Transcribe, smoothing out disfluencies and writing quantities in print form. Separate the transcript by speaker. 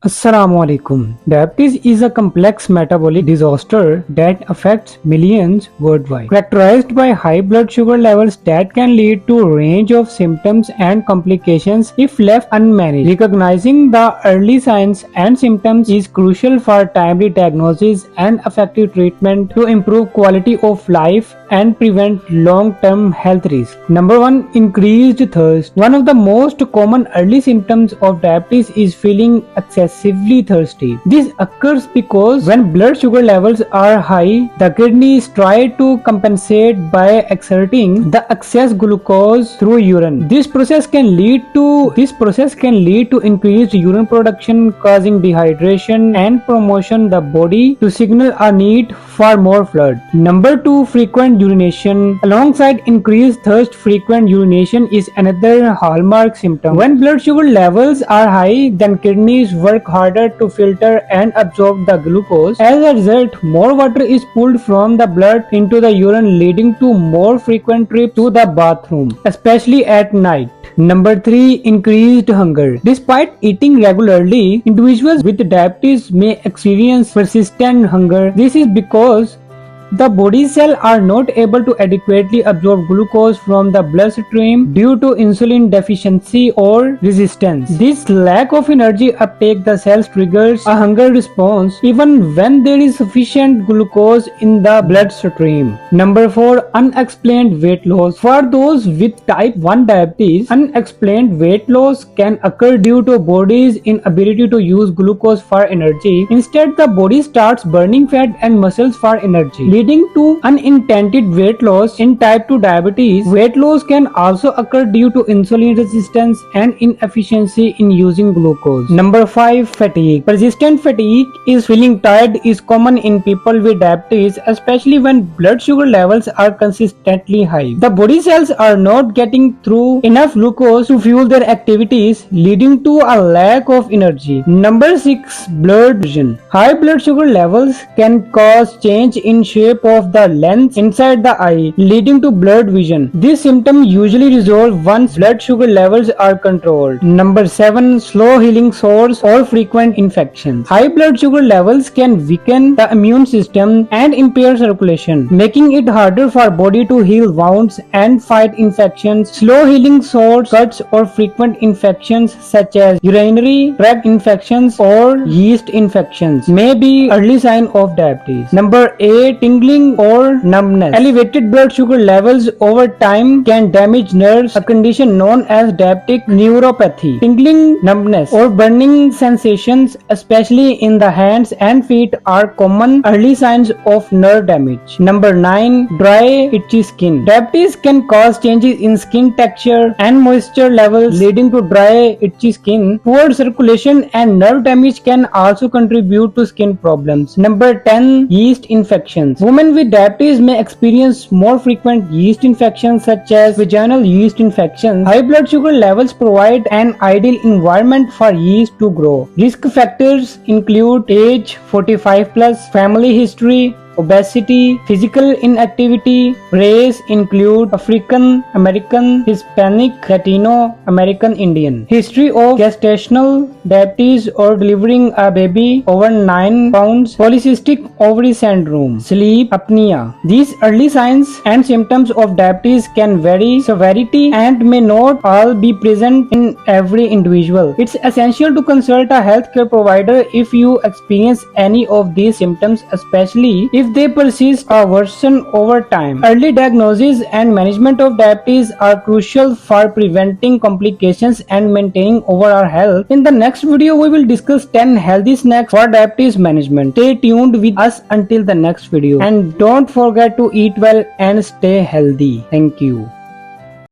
Speaker 1: Assalamualaikum. Diabetes is a complex metabolic disorder that affects millions worldwide, characterized by high blood sugar levels that can lead to a range of symptoms and complications if left unmanaged. Recognizing the early signs and symptoms is crucial for timely diagnosis and effective treatment to improve quality of life and prevent long-term health risks. Number 1. Increased thirst. One of the most common early symptoms of diabetes is feeling excessively thirsty. This occurs because when blood sugar levels are high, the kidneys try to compensate by exerting the excess glucose through urine. This process can lead to increased urine production, causing dehydration and promotion the body to signal a need for more fluid. Number 2. Frequent urination. Alongside increased thirst, frequent urination is another hallmark symptom. When blood sugar levels are high, then kidneys work harder to filter and absorb the glucose. As a result, more water is pulled from the blood into the urine, leading to more frequent trips to the bathroom, especially at night. Number 3. Increased hunger. Despite eating regularly, individuals with diabetes may experience persistent hunger. This is because the body cells are not able to adequately absorb glucose from the bloodstream due to insulin deficiency or resistance. This lack of energy uptake the cells triggers a hunger response even when there is sufficient glucose in the bloodstream. Number 4. Unexplained weight loss. For those with type 1 diabetes, unexplained weight loss can occur due to body's inability to use glucose for energy. Instead, the body starts burning fat and muscles for energy, leading to unintended weight loss. In type 2 diabetes, weight loss can also occur due to insulin resistance and inefficiency in using glucose. Number 5. Fatigue. Persistent fatigue is feeling tired is common in people with diabetes, especially when blood sugar levels are consistently high. The body cells are not getting through enough glucose to fuel their activities, leading to a lack of energy. Number 6. Blurred vision. High blood sugar levels can cause change in shape of the lens inside the eye, leading to blurred vision. This symptom usually resolves once blood sugar levels are controlled. Number 7. Slow healing sores or frequent infections. High blood sugar levels can weaken the immune system and impair circulation, making it harder for body to heal wounds and fight infections. Slow healing sores, cuts, or frequent infections such as urinary tract infections or yeast infections may be early sign of diabetes. Number 8. Tingling or numbness. Elevated blood sugar levels over time can damage nerves, a condition known as diabetic neuropathy. Tingling, numbness, or burning sensations, especially in the hands and feet, are common early signs of nerve damage. Number 9. Dry, itchy skin. Diabetes can cause changes in skin texture and moisture levels, leading to dry, itchy skin. Poor circulation and nerve damage can also contribute to skin problems. Number 10. Yeast infections. Women with diabetes may experience more frequent yeast infections such as vaginal yeast infections. High blood sugar levels provide an ideal environment for yeast to grow. Risk factors include age 45 plus, family history, obesity, physical inactivity. Race include African American, Hispanic, Latino American, Indian. History of gestational diabetes or delivering a baby over 9 pounds. Polycystic ovary syndrome. Sleep apnea. These early signs and symptoms of diabetes can vary severity and may not all be present in every individual. It's essential to consult a healthcare provider if you experience any of these symptoms, especially if they persist or worsen over time. Early diagnosis and management of diabetes are crucial for preventing complications and maintaining overall health. In the next video, we will discuss 10 healthy snacks for diabetes management. Stay tuned with us until the next video, and don't forget to eat well and stay healthy. Thank you.